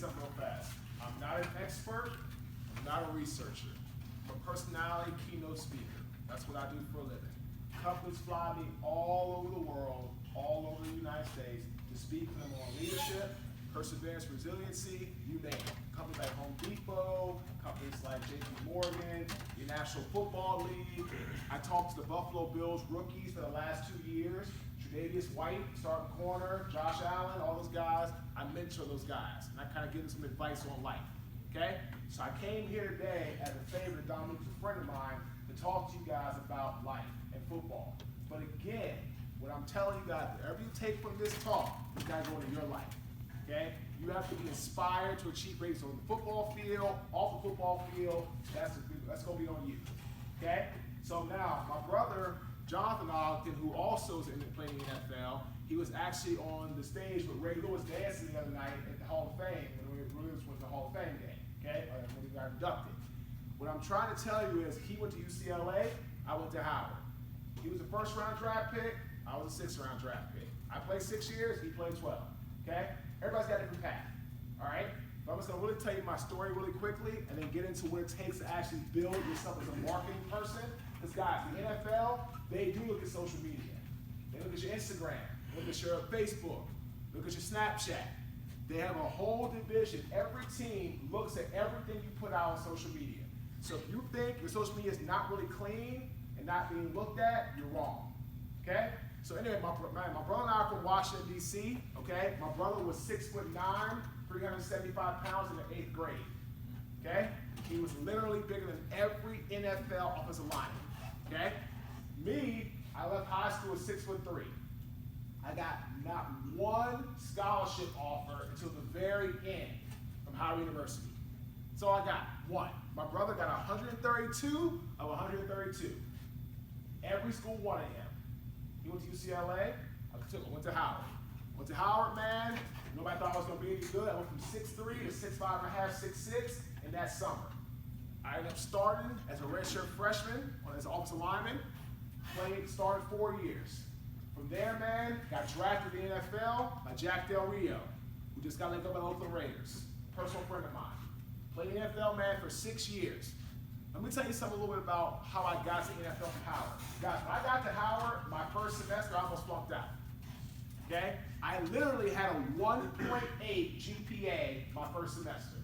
something real fast. I'm not an expert. I'm not a researcher. I'm a personality keynote speaker. That's what I do for a living. Companies fly me all over the world, all over the United States, to speak to them on leadership, perseverance, resiliency, you name it. Companies like Home Depot, companies like JP Morgan, the National Football League. I talked to the Buffalo Bills rookies for the last 2 years. Tre'Davious White, starting corner, Josh Allen, all those guys. I mentor those guys, and I kind of give them some advice on life, okay? So I came here today as a favor to Dominique, a friend of mine, to talk to you guys about life and football. But again, what I'm telling you guys, whatever you take from this talk, you gotta go into your life, okay? You have to be inspired to achieve greatness on the football field, off the football field. That's gonna be on you, okay? So now, my brother, Jonathan Ogden, who also is playing in the NFL, he was actually on the stage with Ray Lewis dancing the other night at the Hall of Fame, when Ray Lewis went to the Hall of Fame game, okay? When he got inducted. What I'm trying to tell you is he went to UCLA, I went to Howard. He was a first-round draft pick, I was a sixth-round draft pick. I played 6 years, he played 12, okay? Everybody's got a different path, all right? But I'm just gonna really tell you my story really quickly and then get into what it takes to actually build yourself as a marketing person. Because guys, the NFL, they do look at social media. They look at your Instagram, look at your Facebook, look at your Snapchat. They have a whole division. Every team looks at everything you put out on social media. So if you think your social media is not really clean and not being looked at, you're wrong, okay? So anyway, my brother and I are from Washington, D.C., okay? My brother was 6'9", 375 pounds in the 8th grade, okay? He was literally bigger than every NFL offensive lineman, okay? Me, I left high school at 6'3". I got not one scholarship offer until the very end from Howard University. That's all I got, one. My brother got 132 of 132. Every school wanted him. He went to UCLA, I went to Howard. Went to Howard, man, nobody thought I was gonna be any good. I went from 6'3" to 6'5.5", 6'6" in that summer. I ended up starting as a redshirt freshman, as an offensive lineman, started 4 years. From there, man, got drafted in the NFL by Jack Del Rio, who just got let go by the Oakland Raiders, personal friend of mine. Played in the NFL, man, for 6 years. Let me tell you something a little bit about how I got to the NFL from Howard. Guys, when I got to Howard, my first semester, I almost flunked out. Okay? I literally had a 1.8 GPA my first semester.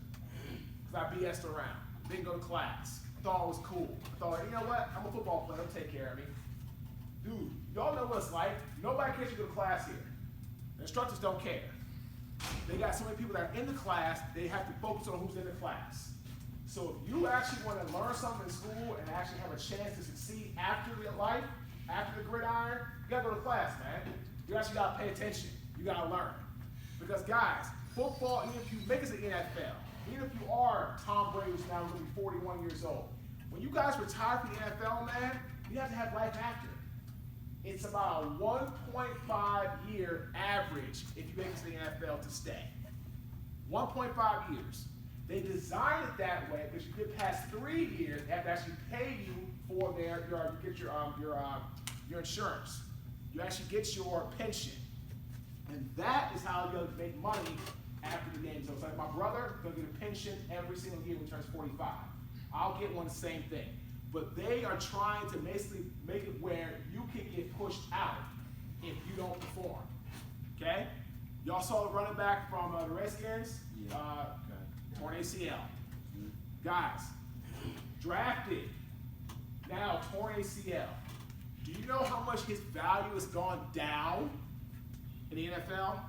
Because I BS'd around. Didn't go to class. I thought it was cool. I thought, you know what? I'm a football player. They'll take care of me. Dude, y'all know what it's like. Nobody cares you go to class here. The instructors don't care. They got so many people that are in the class, they have to focus on who's in the class. So if you actually want to learn something in school and actually have a chance to succeed after your life, after the gridiron, you got to go to class, man. You actually got to pay attention. You got to learn. Because guys, football, even if you make it to the NFL, even if you are Tom Brady, who's now going to be 41 years old, when you guys retire from the NFL, man, you have to have life after. It's about a 1.5 year average if you make it to the NFL to stay. 1.5 years. They designed it that way because you get past 3 years, they have to actually pay you for your insurance. You actually get your pension. And that is how you'll make money after the game. So it's like my brother is going to get a pension every single year when he turns 45. I'll get one, the same thing. But they are trying to basically make it where you can get pushed out if you don't perform. Okay? Y'all saw the running back from the Redskins? Torn ACL. Guys, drafted, now torn ACL. Do you know how much his value has gone down in the NFL?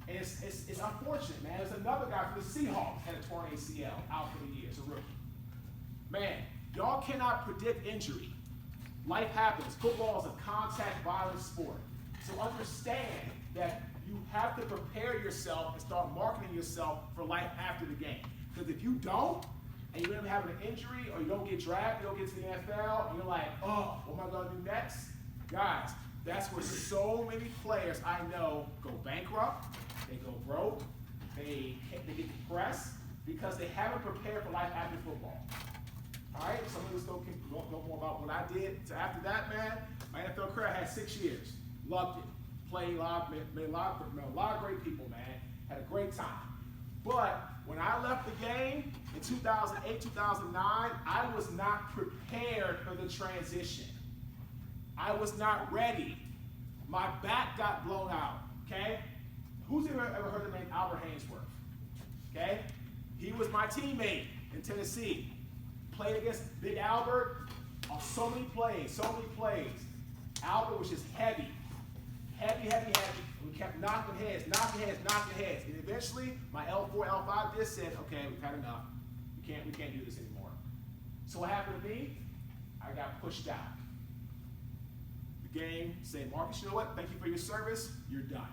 And it's unfortunate, man. There's another guy from the Seahawks had a torn ACL out for the year as a rookie. Man, y'all cannot predict injury. Life happens. Football is a contact violence sport. So understand that you have to prepare yourself and start marketing yourself for life after the game. Because if you don't, and you end up having an injury, or you don't get drafted, you don't get to the NFL, and you're like, oh, what am I going to do next? Guys, that's where so many players I know go bankrupt, they go broke, they get depressed, because they haven't prepared for life after football. All right, some of us know more about what I did. So after that, man, my NFL career, I had 6 years. Loved it. Played a lot, met a lot of great people, man. Had a great time. But when I left the game in 2008, 2009, I was not prepared for the transition. I was not ready. My back got blown out, okay? Who's ever heard the name Albert Hainsworth? Okay? He was my teammate in Tennessee. Played against Big Albert on so many plays. Albert was just heavy. And we kept knocking heads. And eventually, my L4, L5 just said, okay, we've had enough. We can't do this anymore. So what happened to me? I got pushed out. The game said, Marques, you know what? Thank you for your service. You're done.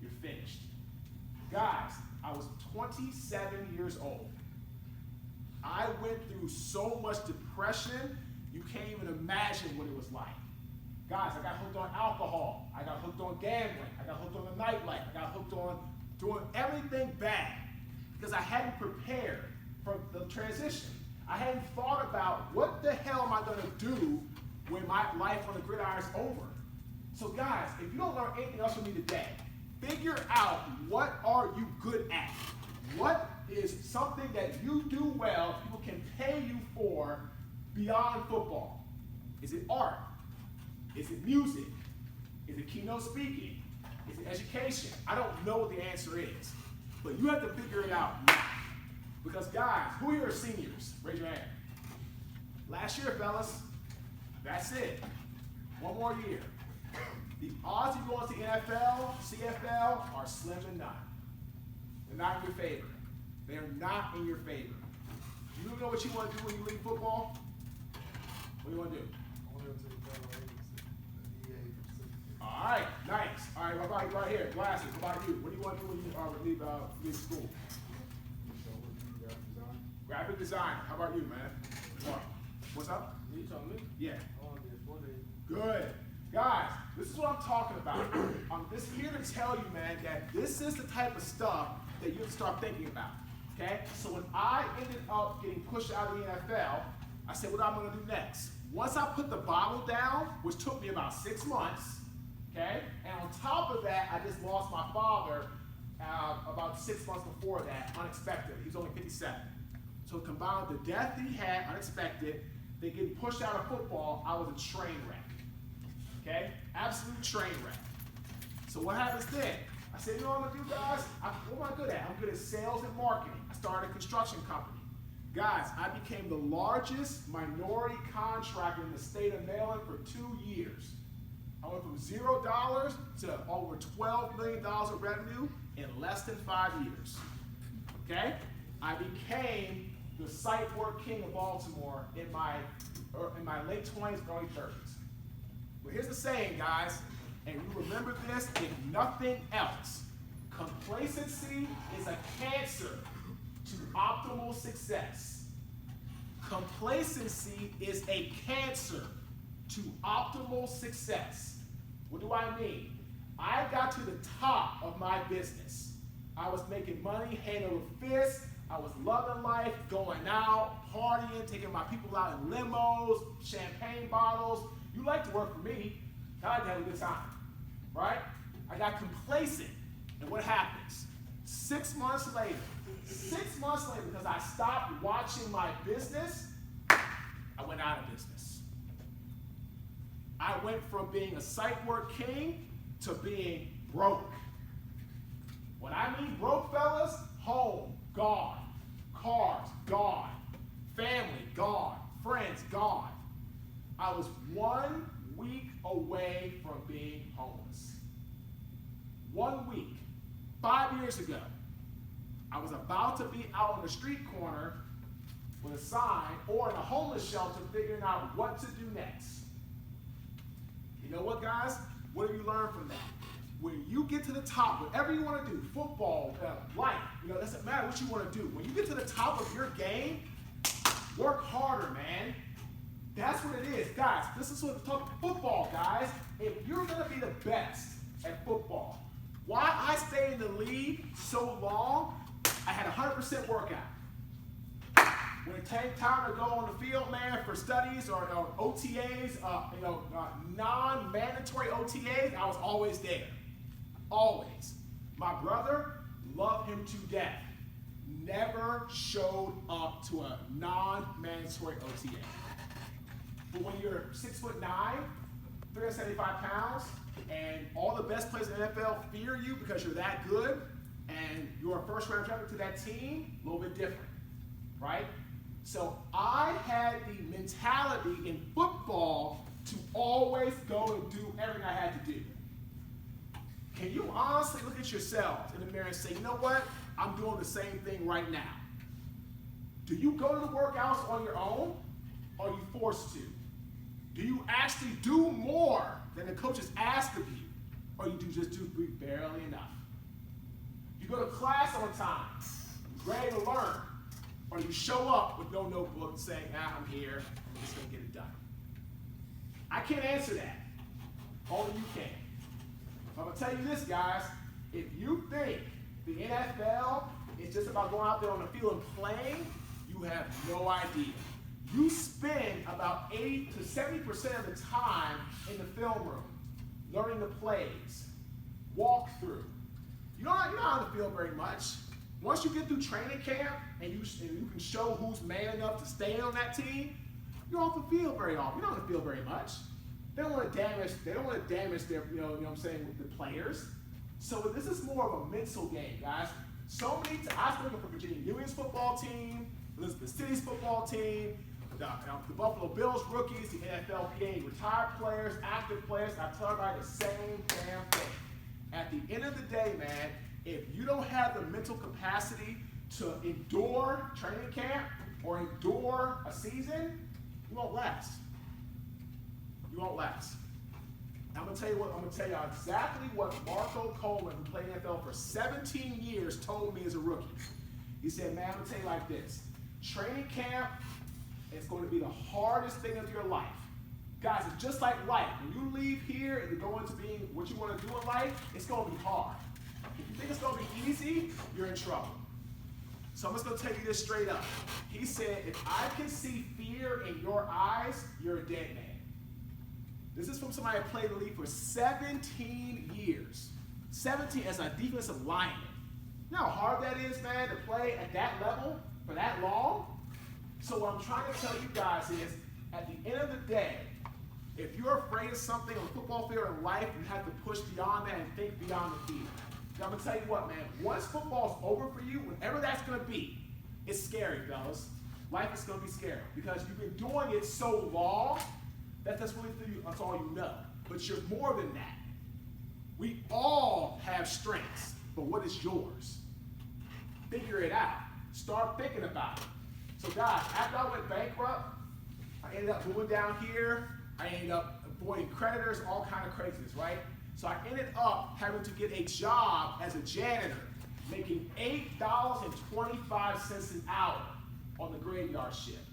You're finished. Guys, I was 27 years old. I went through so much depression, you can't even imagine what it was like. Guys, I got hooked on alcohol. I got hooked on gambling. I got hooked on the nightlife. I got hooked on doing everything bad because I hadn't prepared for the transition. I hadn't thought about what the hell am I going to do when my life on the gridiron is over. So guys, if you don't learn anything else from me today, figure out what are you good at. What is something that you do well, people can pay you for beyond football? Is it art? Is it music? Is it keynote speaking? Is it education? I don't know what the answer is, but you have to figure it out now. Because guys, who here are seniors? Raise your hand. Last year, fellas, that's it. One more year. The odds of going to NFL, CFL are slim to none. They're not in your favor. They're not in your favor. Do you know what you want to do when you leave football? What do you want to do? All right, nice. All right, what about you right here? Glasses. What about you? What do you want to do when you leave school? Graphic design. How about you, man? What's up? You told me? Yeah. Oh, yes, what is it? Good. Guys, this is what I'm talking about. I'm just here to tell you, man, that this is the type of stuff that you have to start thinking about. Okay? So when I ended up getting pushed out of the NFL, I said, what am I going to do next? Once I put the bottle down, which took me about 6 months, okay? And on top of that, I just lost my father about 6 months before that, unexpected. He was only 57. So combined with the death he had, unexpected, then getting pushed out of football, I was a train wreck. Okay? Absolute train wreck. So what happens then? I said, you know what I'm going to do, guys? What am I good at? I'm good at sales and marketing. I started a construction company. Guys, I became the largest minority contractor in the state of Maryland for 2 years. I went from $0 to over $12 million of revenue in less than 5 years. Okay? I became the site work king of Baltimore in my late 20s, early 30s. Well, here's the saying, guys, and you remember this, if nothing else, complacency is a cancer to optimal success. Complacency is a cancer to optimal success. What do I mean? I got to the top of my business. I was making money hand over fist. I was loving life, going out, partying, taking my people out in limos, champagne bottles. You like to work for me. I like to have a good time, right? I got complacent. And what happens? 6 months later, because I stopped watching my business, I went out of business. I went from being a site work king to being broke. When I mean broke, fellas, home, gone. Cars, gone. Family, gone. Friends, gone. I was 1 week away from being homeless. 1 week. 5 years ago, I was about to be out on the street corner with a sign or in a homeless shelter figuring out what to do next. You know what, guys? What have you learned from that? When you get to the top, whatever you want to do, football, life, it doesn't matter what you want to do. When you get to the top of your game, work harder, man. That's what it is. Guys, this is what we're talking football, guys. If you're going to be the best at football, why I stayed in the league so long, I had 100% workout. When it came time to go on the field, man, for studies or OTAs, non-mandatory OTAs, I was always there. Always. My brother, loved him to death. never showed up to a non-mandatory OTA. But when you're 6'9", 375 pounds, and all the best players in the NFL fear you because you're that good, and you're a first-round draft to that team, a little bit different, right? So I had the mentality in football to always go and do everything I had to do. Can you honestly look at yourselves in the mirror and say, you know what? I'm doing the same thing right now. Do you go to the workouts on your own, or are you forced to? Do you actually do more than the coaches ask of you, or you just do barely enough? You go to class on time, ready to learn, or you show up with no notebook saying, I'm here, I'm just going to get it done. I can't answer that. Only you can. I'm going to tell you this, guys. If you think the NFL is just about going out there on the field and playing, you have no idea. You spend about 80 to 70% of the time in the film room, learning the plays, walk through. You're not on the field very much. Once you get through training camp and you can show who's man enough to stay on that team, you're off the field very often. You're not on the field very much. They don't want to damage their, you know what I'm saying, with the players. So this is more of a mental game, guys. So many times, I was looking for Virginia Union's football team, Elizabeth City's football team, the Buffalo Bills rookies, the NFLPA retired players, active players. I tell everybody the same damn thing. At the end of the day, man, if you don't have the mental capacity to endure training camp or endure a season, you won't last. You won't last. I'm gonna tell you exactly what Marco Coleman, who played NFL for 17 years, told me as a rookie. He said, man, I'm gonna tell you like this. Training camp is going to be the hardest thing of your life. Guys, it's just like life. When you leave here and you go into being what you want to do in life, it's going to be hard. If you think it's going to be easy, you're in trouble. So I'm just going to tell you this straight up. He said, if I can see fear in your eyes, you're a dead man. This is from somebody who played the league for 17 years. 17 as a defensive lineman. You know how hard that is, man, to play at that level for that long? So what I'm trying to tell you guys is, at the end of the day, if you're afraid of something on the football field or in life, you have to push beyond that and think beyond the field. Now, I'm going to tell you what, man. Once football's over for you, whenever that's going to be, it's scary, fellas. Life is going to be scary because you've been doing it so long that that's all you know. But you're more than that. We all have strengths, but what is yours? Figure it out. Start thinking about it. So guys, after I went bankrupt, I ended up moving down here. I ended up avoiding creditors, all kind of craziness, right? So I ended up having to get a job as a janitor, making $8.25 an hour on the graveyard shift.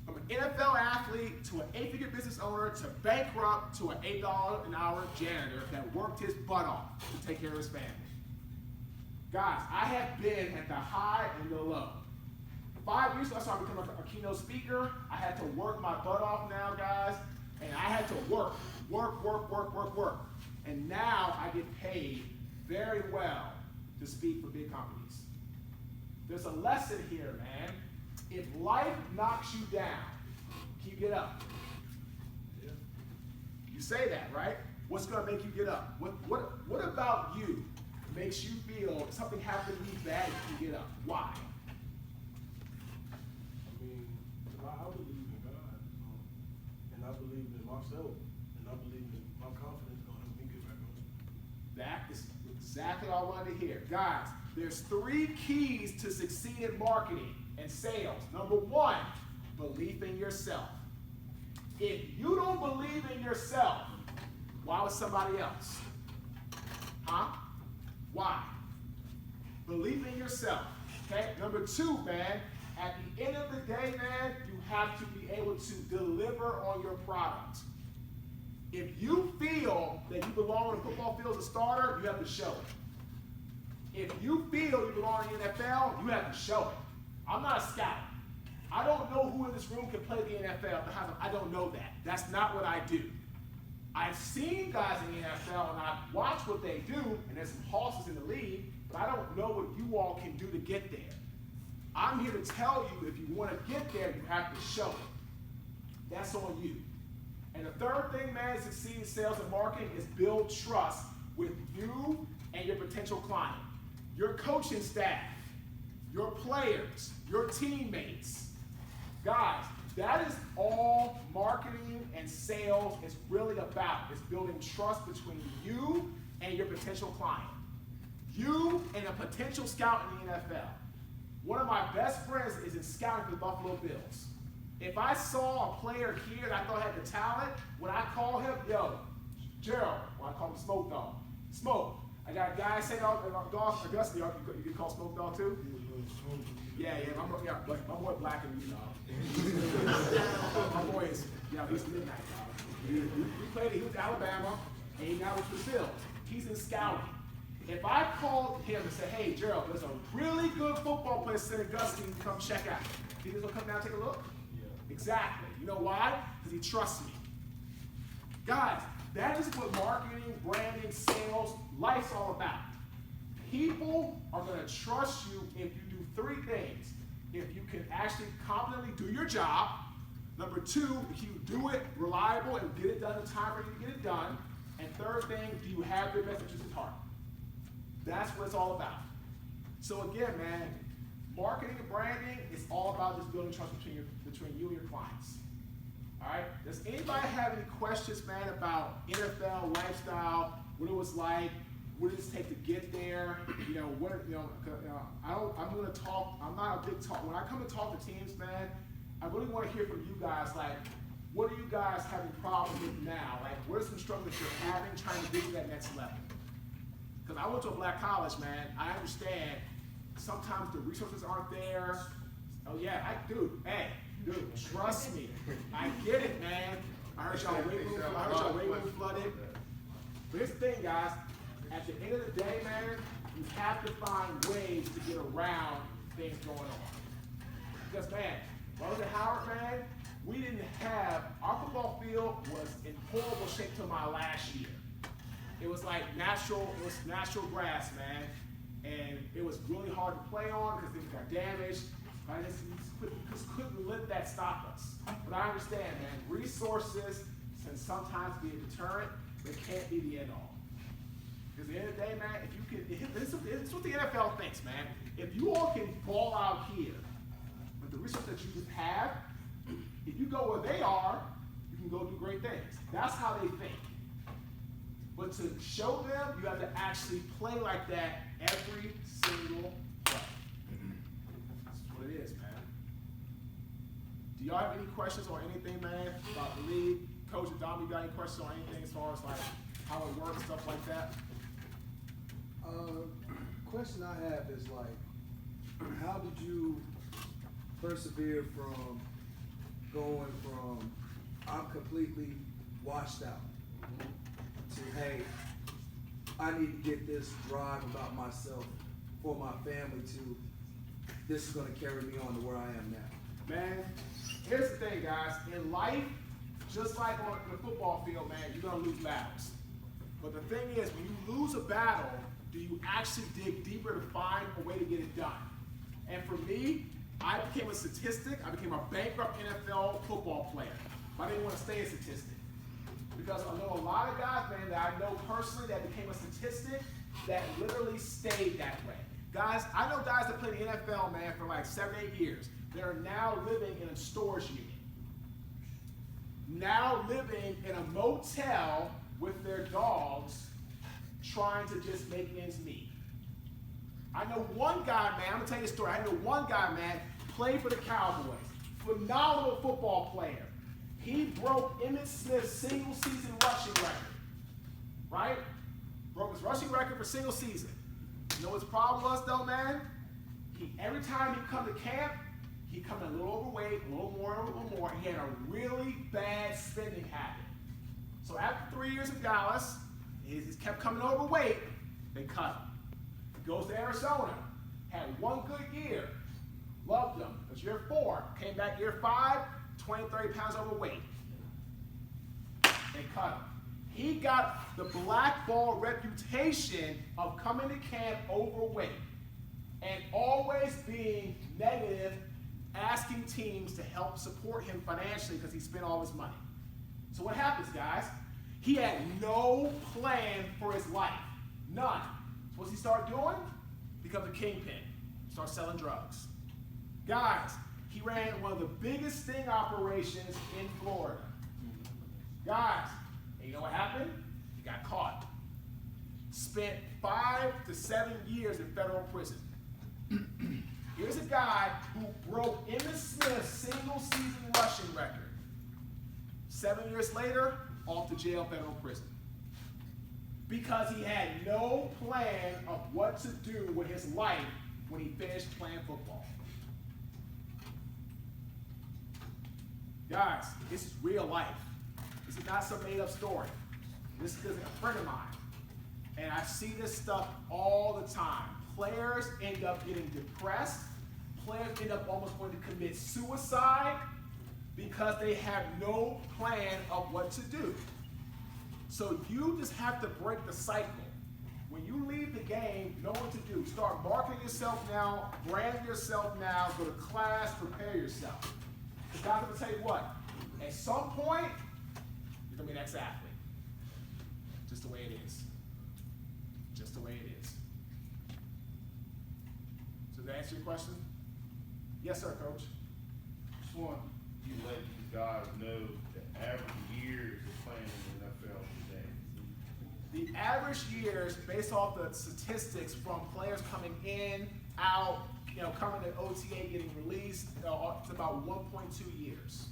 From an NFL athlete to an 8-figure business owner to bankrupt to an $8 an hour janitor that worked his butt off to take care of his family. Guys, I have been at the high and the low. 5 years ago, I started becoming a keynote speaker. I had to work my butt off now, guys, and I had to work. And now I get paid very well to speak for big companies. There's a lesson here, man. If life knocks you down, can you get up? Yeah. You say that, right? What's going to make you get up? What about you makes you feel if something happened to me bad, you can get up? Why? I believe in God, and I believe in myself, and I believe in my confidence is going to help me get back on. That is exactly what I wanted to hear. Guys, there's 3 keys to succeed in marketing and sales. Number 1, belief in yourself. If you don't believe in yourself, why would somebody else? Huh? Why? Believe in yourself. Okay? Number 2, man, at the end of the day, man, you have to be able to deliver on your product. If you feel that you belong on the football field as a starter, you have to show it. If you feel you belong in the NFL, you have to show it. I'm not a scout. I don't know who in this room can play the NFL. I don't know that. That's not what I do. I've seen guys in the NFL, and I've watched what they do, and there's some horses in the league, but I don't know what you all can do to get there. I'm here to tell you, if you want to get there, you have to show it. That's on you. And the third thing, man, to succeed in sales and marketing is build trust with you and your potential client. Your coaching staff, your players, your teammates. Guys, that is all marketing and sales is really about. It's building trust between you and your potential client. You and a potential scout in the NFL. One of my best friends is in scouting for the Buffalo Bills. If I saw a player here that I thought had the talent, when I call him, yo, Gerald, or I call him Smoke Dog. Smoke. I got a guy saying, Augustine, you can call Smoke Dog too? Yeah, my boy Black and you know. My boy is, he's midnight, dog. He was Alabama, and he now was Brazil. He's in scouting. If I called him and said, hey, Gerald, there's a really good football player in Augustine, come check out. Think he's gonna come down and take a look? Yeah. Exactly. You know why? Because he trusts me. Guys, that is what marketing, branding, sales, life's all about. People are gonna trust you if you do three things. If you can actually competently do your job. Number two, if you do it reliable and get it done in time for you to get it done. And third thing, do you have your best interests at heart? That's what it's all about. So again, man, marketing and branding is all about just building trust between you and your clients. All right? Does anybody have any questions, man, about NFL lifestyle, what it was like, what does it take to get there? I'm going to talk. I'm not a big talk. When I come to talk to teams, man, I really want to hear from you guys. Like, what are you guys having problems with now? Like, what are some struggles you're having trying to get to that next level? Because I went to a black college, man. I understand sometimes the resources aren't there. Oh yeah, dude, trust me. I get it, man. I heard y'all weight room flooded. But here's the thing, guys. At the end of the day, man, you have to find ways to get around things going on. Because, man, when I was at Howard, man, we didn't have, our football field was in horrible shape till my last year. It was like natural grass, man. And it was really hard to play on because things got damaged. I just couldn't let that stop us. But I understand, man, resources can sometimes be a deterrent, but can't be the end all. Because at the end of the day, man, if you can, this is what the NFL thinks, man. If you all can ball out here with the resources that you just have, if you go where they are, you can go do great things. That's how they think. But to show them, you have to actually play like that every single play. That's what it is, man. Do y'all have any questions on anything, man, about the league? Coach Dom, you got any questions on anything as far as like how it works, stuff like that? Question I have is like, how did you persevere from going from I'm completely washed out to, hey, I need to get this drive about myself for my family to, this is going to carry me on to where I am now? Man, here's the thing, guys. In life, just like on the football field, man, you're going to lose battles. But the thing is, when you lose a battle, do you actually dig deeper to find a way to get it done? And for me, I became a statistic. I became a bankrupt NFL football player. But I didn't want to stay a statistic. Because I know a lot of guys, man, that I know personally that became a statistic that literally stayed that way. Guys, I know guys that played the NFL, man, for like 7-8 years. They're now living in a storage unit. Now living in a motel with their dogs, trying to just make ends meet. I know one guy, man, I'm gonna tell you a story. I know one guy, man, played for the Cowboys. Phenomenal football player. He broke Emmitt Smith's single season rushing record. Right? Broke his rushing record for single season. You know what his problem was though, man? Every time he come to camp, he come a little overweight, a little more. He had a really bad spending habit. So after 3 years in Dallas, he kept coming overweight, they cut him. He goes to Arizona, had one good year, loved him. It was year 4, came back year 5, 20, 30 pounds overweight. They cut him. He got the blackball reputation of coming to camp overweight and always being negative asking teams to help support him financially because he spent all his money. So what happens, guys? He had no plan for his life. None. So what's he start doing? Becomes a kingpin. Starts selling drugs. Guys, he ran one of the biggest sting operations in Florida. Guys, and you know what happened? He got caught. Spent 5 to 7 years in federal prison. Here's a guy who broke Emmitt Smith's single-season rushing record. 7 years later, off to jail, federal prison. Because he had no plan of what to do with his life when he finished playing football. Guys, this is real life. This is not some made-up story. This is a friend of mine. And I see this stuff all the time. Players end up getting depressed. Players end up almost going to commit suicide because they have no plan of what to do. So you just have to break the cycle. When you leave the game, know what to do. Start marketing yourself now, brand yourself now, go to class, prepare yourself. Because God's going to tell you what, at some point, you're going to be the next athlete. Just the way it is. Just the way it is. So does that answer your question? Yes, sir, Coach. Just want you to let these guys know the average years of playing in the NFL today. The average years, based off the statistics from players coming in, out, coming to OTA, getting released, it's about 1.2 years.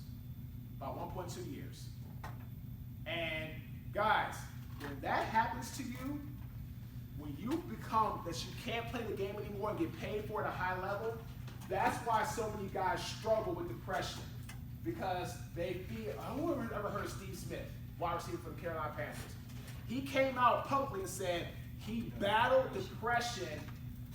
About 1.2 years. And guys, when that happens to you, when you become that you can't play the game anymore and get paid for it at a high level, that's why so many guys struggle with depression. Because they feel, who ever heard of Steve Smith, wide receiver for the Carolina Panthers? He came out publicly and said he battled depression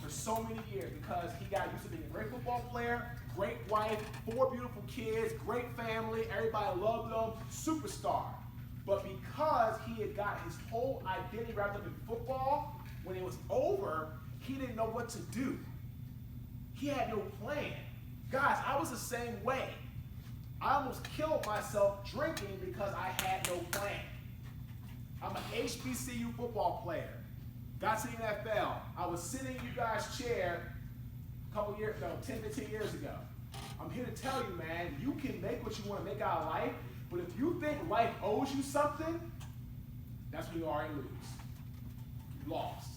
for so many years because he got used to being a great football player, great wife, 4 beautiful kids, great family, everybody loved him, superstar. But because he had got his whole identity wrapped up in football, when it was over, he didn't know what to do. He had no plan. Guys, I was the same way. I almost killed myself drinking because I had no plan. I'm an HBCU football player. Got to the NFL. I was sitting in you guys' chair a couple years, 10, 15 years ago. I'm here to tell you, man, you can make what you want to make out of life, but if you think life owes you something, that's when you already lose. You lost.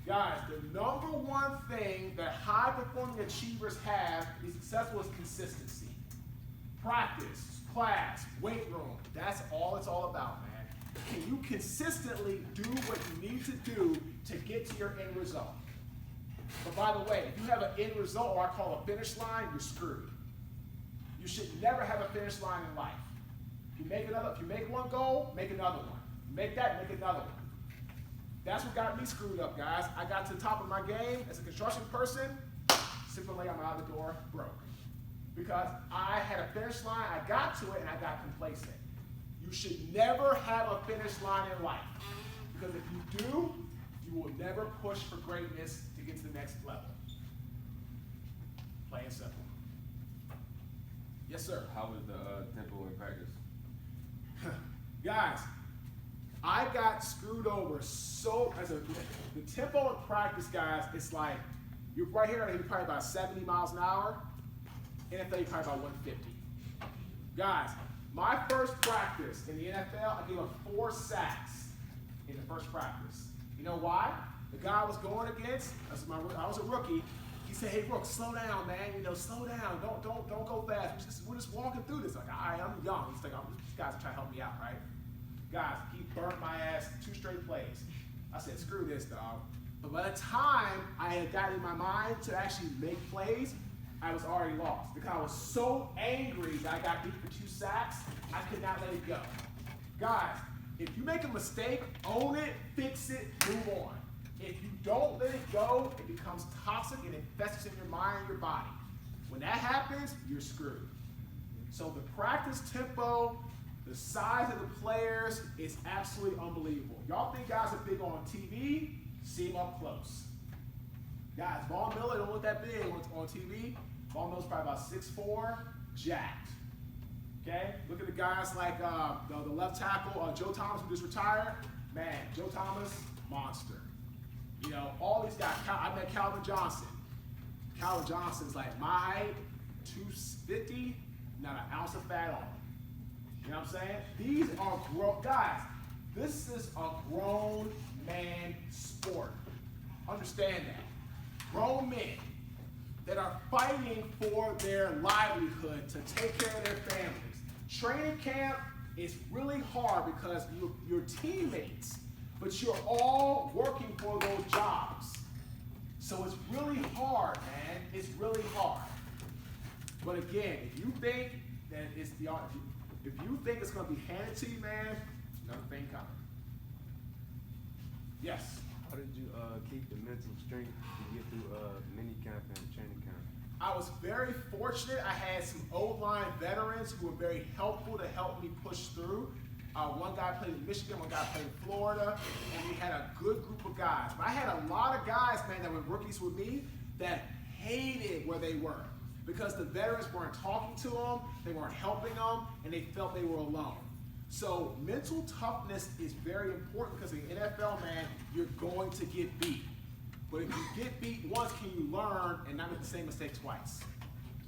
Guys, the number one thing that high-performing achievers have to be successful is consistency. Practice, class, weight room, that's all it's all about, man. Can you consistently do what you need to do to get to your end result? But by the way, if you have an end result, or I call a finish line, you're screwed. You should never have a finish line in life. If you make one goal, make another one. You make that, make another one. That's what got me screwed up, guys. I got to the top of my game as a construction person, simply I'm out of the door, broke. Because I had a finish line, I got to it, and I got complacent. You should never have a finish line in life. Because if you do, you will never push for greatness to get to the next level. Plain and simple. Yes, sir. How was the tempo in practice? Guys, I got screwed over the tempo in practice, guys, it's like, you're right here, you're probably about 70 miles an hour. NFL, you're probably about 150. Guys, my first practice in the NFL, I gave up 4 sacks in the first practice. You know why? The guy I was going against, I was a rookie. He said, "Hey, Rook, slow down, man. Slow down. Don't go fast. We're just walking through this." Like, all right, I'm young. He's like, "This guy's trying to help me out, right?" Guys, he burnt my ass 2 straight plays. I said, "Screw this, dog." But by the time I had gotten in my mind to actually make plays, I was already lost. Because I was so angry that I got beat for 2 sacks, I could not let it go. Guys, if you make a mistake, own it, fix it, move on. If you don't let it go, it becomes toxic and infests in your mind and your body. When that happens, you're screwed. So the practice tempo, the size of the players is absolutely unbelievable. Y'all think guys are big on TV? See them up close. Guys, Von Miller don't look that big on TV. Von Miller's probably about 6'4", jacked. Okay? Look at the guys like the left tackle, Joe Thomas, who just retired. Man, Joe Thomas, monster. You know, all these guys. I met Calvin Johnson. Calvin Johnson's like my height, 250, not an ounce of fat on him. You know what I'm saying? These are grown guys. This is a grown man sport. Understand that. Grown men that are fighting for their livelihood to take care of their families. Training camp is really hard because you're teammates, but you're all working for those jobs. So it's really hard, man. It's really hard. But again, if you think that it's the if you think it's going to be handed to you, man, another thing coming. Yes. How did you keep the mental strength to get through mini camp and training camp? I was very fortunate. I had some O-line veterans who were very helpful to help me push through. One guy played in Michigan, one guy played in Florida, and we had a good group of guys. But I had a lot of guys, man, that were rookies with me that hated where they were because the veterans weren't talking to them, they weren't helping them, and they felt they were alone. So mental toughness is very important because in the NFL, man, you're going to get beat. But if you get beat once, can you learn and not make the same mistake twice?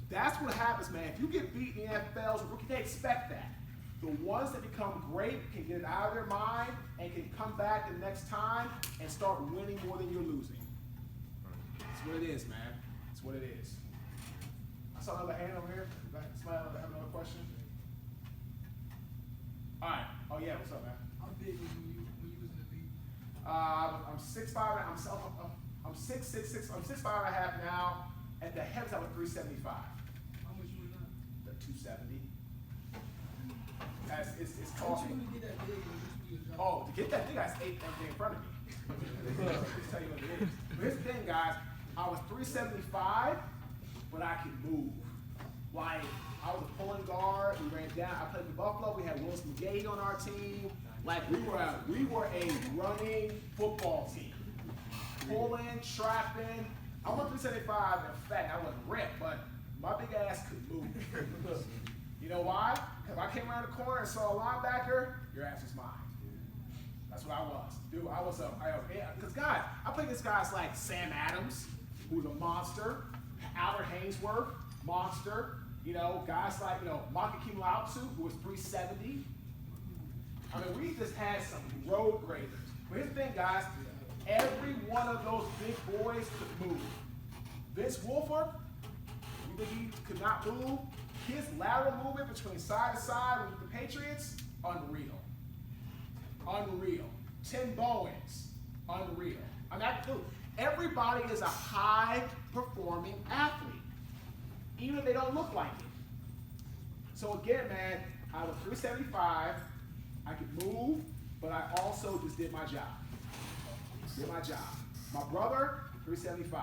That's what happens, man. If you get beat in the NFL as a rookie, they expect that. The ones that become great can get it out of their mind and can come back the next time and start winning more than you're losing. That's what it is, man. That's what it is. I saw another hand over here. Somebody have another question? All right. Oh, yeah. What's up, man? How big was you when you was in the league? I'm 6'5". I'm 6'6". I'm 6'5" and a half now. At the heavens, I was 375. How much you were now? The 270. It's How called. much you gonna get that big and what you do? Oh, to get that thing, I ate everything in front of me. Just tell you what it is. But here's the thing, guys. I was 375, but I could move. Like, I was a pulling guard. We ran down. I played in Buffalo. We had Willis McGahee on our team. Like, we were a running football team. Pulling, trapping. I went 375. In fact, I wasn't ripped, but my big ass could move. You know why? Because I came around the corner and saw a linebacker, your ass was mine. That's what I was. Dude, because guys, I played against guys like Sam Adams, who's a monster, Albert Hainsworth, monster, you know, guys like, Marques, who was 370. I mean, we just had some road graders. But here's the thing, guys, every one of those big boys could move. Vince Wilfork, you think he could not move? His lateral movement between side to side with the Patriots, unreal. Unreal. Tim Bowens, unreal. I mean, everybody is a high-performing athlete, even if they don't look like it. So again, man, I was 375. I could move, but I also just did my job. Did my job. My brother, 375,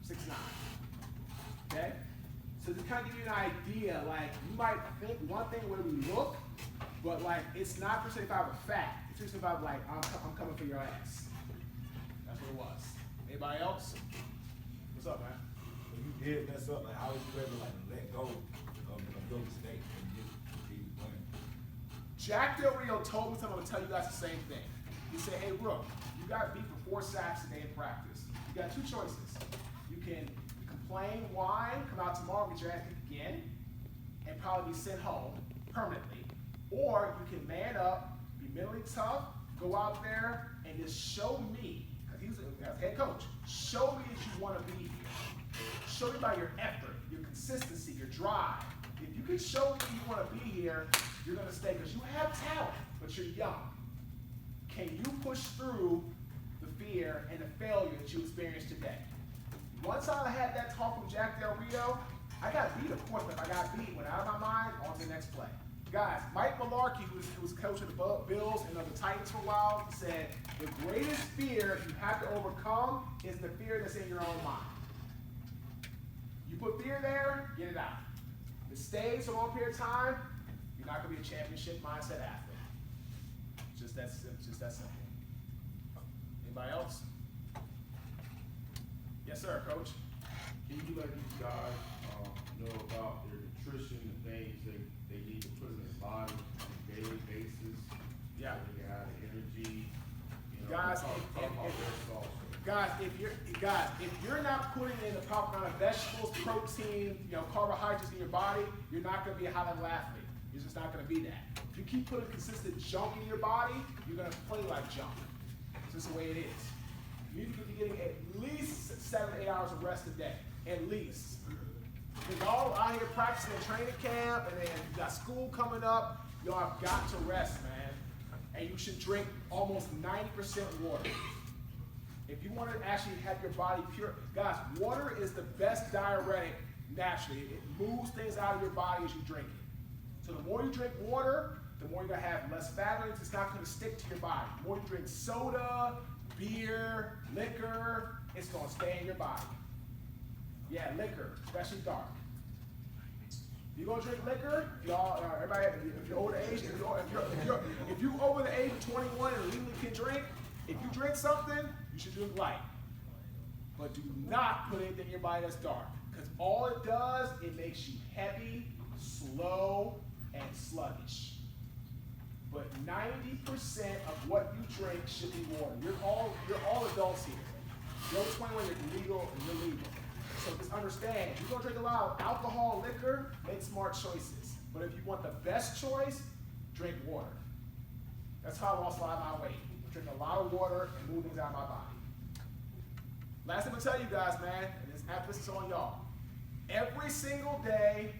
6'9". Okay? So to kind of give you an idea, like, you might think one thing where we look, but like, it's not 375 a fact. It's 375 like, I'm coming for your ass. That's what it was. Anybody else? What's up, man? When you did mess up, like how was you able to like let go of those mistakes and just keep playing? Jack Del Rio told me something. I'm gonna tell you guys the same thing. He said, "Hey, Rook, you got beat for 4 sacks a day in practice. You got 2 choices. You can complain, whine, come out tomorrow, get your ass kicked again, and probably be sent home permanently, or you can man up, be mentally tough, go out there and just show me, because he's a head coach, show me that you want to be here. Show me by your effort, your consistency, your drive. If you can show me you want to be here, you're going to stay, because you have talent, but you're young. Can you push through the fear and the failure that you experienced today?" Once I had that talk from Jack Del Rio, I got beat, of course, but if I got beat, went out of my mind, on to the next play. Guys, Mike Mularkey, who was coach of the Bills and of the Titans for a while, said, the greatest fear you have to overcome is the fear that's in your own mind. You put fear there, get it out. If it stays for a long period of time, you're not going to be a championship mindset athlete. Just that simple. Anybody else? Yes, sir, Coach. Can you let these guys, know about their nutrition, the things they need to put in their body on a daily basis? Yeah. So they can have the energy, you know, Guys, talk about their sauce. if you're not putting in the proper amount of vegetables, protein, carbohydrates in your body, you're not going to be a high level athlete. You're just not going to be that. If you keep putting consistent junk in your body, you're going to play like junk. It's just the way it is. You need to be getting at least 7 to 8 hours of rest a day, at least. Because y'all out here practicing in training camp, and then you got school coming up, y'all have got to rest, man. And you should drink almost 90% water. If you want to actually have your body pure, guys, water is the best diuretic naturally. It moves things out of your body as you drink it. So the more you drink water, the more you're going to have less fat. It's not going to stick to your body. The more you drink soda, beer, liquor, it's going to stay in your body. Yeah, liquor, especially dark. You gonna drink liquor? Y'all, everybody, if you're over the age, if you over the age of 21 and legally can drink, if you drink something, you should drink light. But do not put anything in your body that's dark, because all it does, it makes you heavy, slow, and sluggish. But 90% of what you drink should be water. You're all adults here. You're over 21, you're legal, and you're legal. So just understand, if you're going to drink a lot of alcohol, liquor, make smart choices. But if you want the best choice, drink water. That's how I lost a lot of my weight. Drink a lot of water and move things out of my body. Last thing I'm going to tell you guys, man, and this emphasis on y'all. Every single day,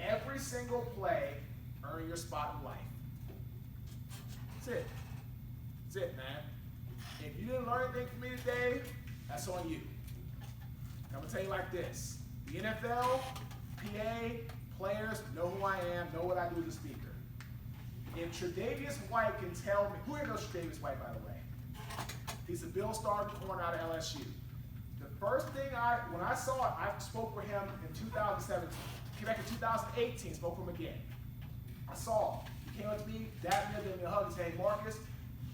every single play, earn your spot in life. That's it. That's it, man. If you didn't learn anything from me today, that's on you. I'm going to tell you like this. The NFL, PA, players know who I am, know what I do as a speaker. If Tre'Davious White can tell me, who here knows Tre'Davious White, by the way? He's a Bill Starr corner out of LSU. The first thing when I saw it, I spoke with him in 2017. Came back in 2018, spoke with him again. I saw him. He came up to me, dabbed me, gave me a hug, and said, "Hey, Marques,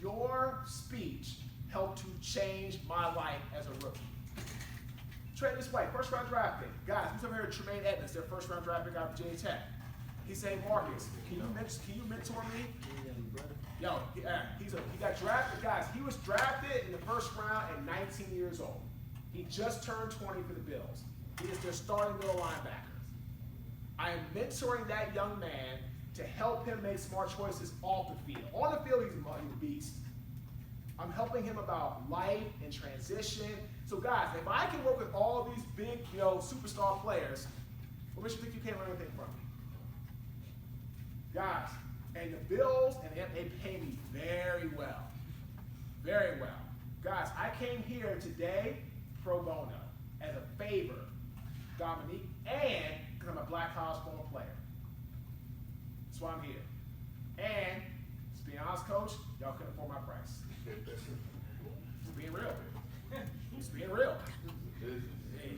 your speech helped to change my life as a rookie." Tre'Davious White, first round draft pick. Guys, who's over here? Tremaine Edmonds, their first round draft pick out of Virginia Tech. He said, "Marques, can you mentor me?" Yo, he got drafted. Guys, he was drafted in the first round at 19 years old. He just turned 20 for the Bills. He is their starting middle linebacker. I am mentoring that young man to help him make smart choices off the field. On the field, he's a beast. I'm helping him about life and transition. So guys, if I can work with all of these big, superstar players, what makes you think you can't learn anything from me? Guys, and the Bills, and they pay me very well. Very well. Guys, I came here today pro bono as a favor, Dominique, and because I'm a black college football player. That's why I'm here. And, to be honest, Coach, y'all couldn't afford my price. Just being real. Just being real.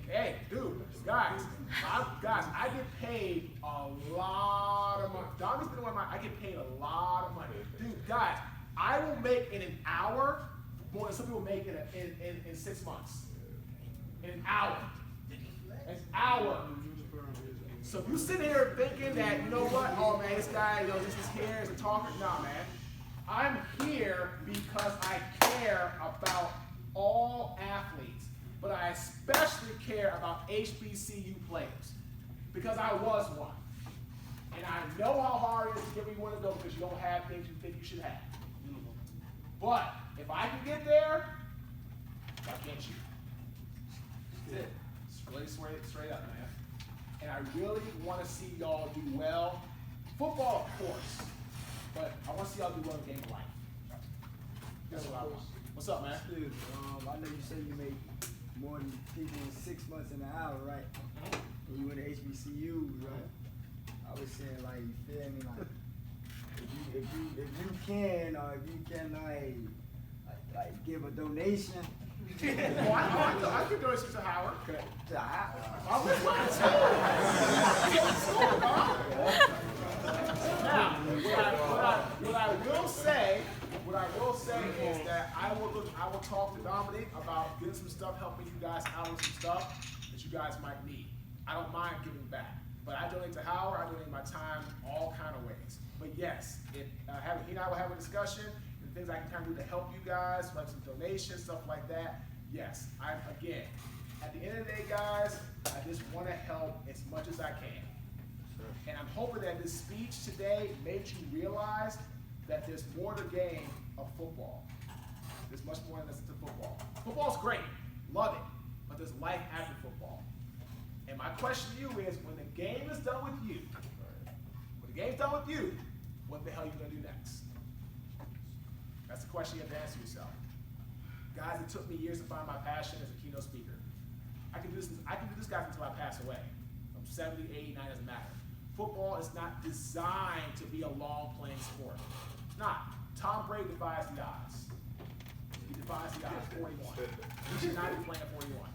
Hey, dude, guys, I get paid a lot of money. Dominic's been one of I get paid a lot of money. Dude, guys, I will make in an hour more than some people make in 6 months. In an hour. An hour. So if you sit here thinking that, you know what, oh man, this guy, this is here, is a talker. Nah, man. I'm here because I care about all athletes, but I especially care about HBCU players because I was one. And I know how hard it is to get where you want to go because you don't have things you think you should have. But if I can get there, why can't you? That's it. It's really straight up, man. And I really want to see y'all do well. Football, of course. But I want to see y'all do well in the game of life. That's what I want. What's up, man? Dude, I know you said you make more than people in 6 months in an hour, right? When you went to HBCU, right? I was saying, like, you feel me? Like, if you can, or if you can, like give a donation. Oh, I can donate to Howard. Okay. To Howard? I went to school, huh? Now, what I will say is that I will talk to Dominic about getting some stuff, helping you guys out with some stuff that you guys might need. I don't mind giving back, but I donate to Howard. I donate my time all kind of ways. But yes, if he and I will have a discussion and things I can kind of do to help you guys, like some donations, stuff like that. Yes, again, at the end of the day, guys, I just want to help as much as I can. And I'm hoping that this speech today made you realize that there's more to the game of football. There's much more than this to football. Football's great, love it, but there's life after football. And my question to you is, when the game is done with you, what the hell are you going to do next? That's the question you have to answer yourself. Guys, it took me years to find my passion as a keynote speaker. I can do this guys until I pass away. I'm 70, 80, 90, doesn't matter. Football is not designed to be a long-playing sport. It's not. Tom Brady defies the odds. He defies the odds, 41. He should not be playing at 41.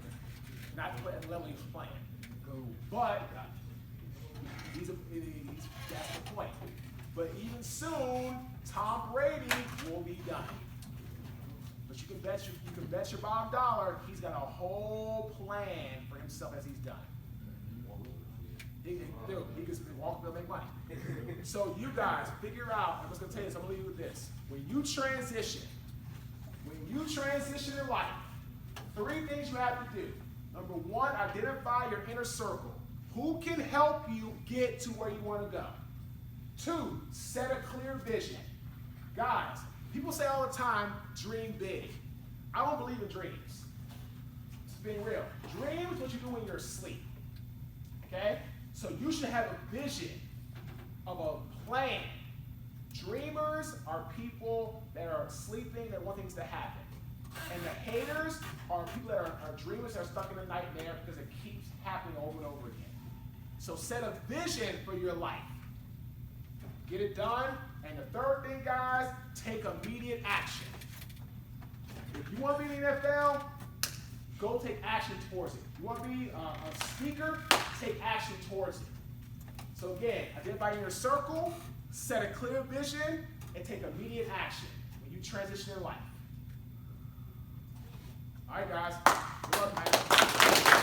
Not at the level he was playing. But that's the point. But even soon, Tom Brady will be done. But you can bet your bottom dollar he's got a whole plan for himself as he's done. He can walk and make money. So you guys figure out, I'm just gonna tell you this, I'm gonna leave you with this. When you transition in life, 3 things you have to do. Number 1, identify your inner circle. Who can help you get to where you want to go? 2, set a clear vision. Guys, people say all the time, dream big. I don't believe in dreams. Just being real. Dream is what you do when you're asleep. Okay? So you should have a vision of a plan. Dreamers are people that are sleeping, that want things to happen. And the haters are people that are dreamers that are stuck in a nightmare because it keeps happening over and over again. So set a vision for your life. Get it done. And the 3rd thing, guys, take immediate action. If you want to be in the NFL, go take action towards it. If you want to be a speaker, take action towards it. So again, identify your circle, set a clear vision, and take immediate action when you transition in life. All right, guys. Good luck, man.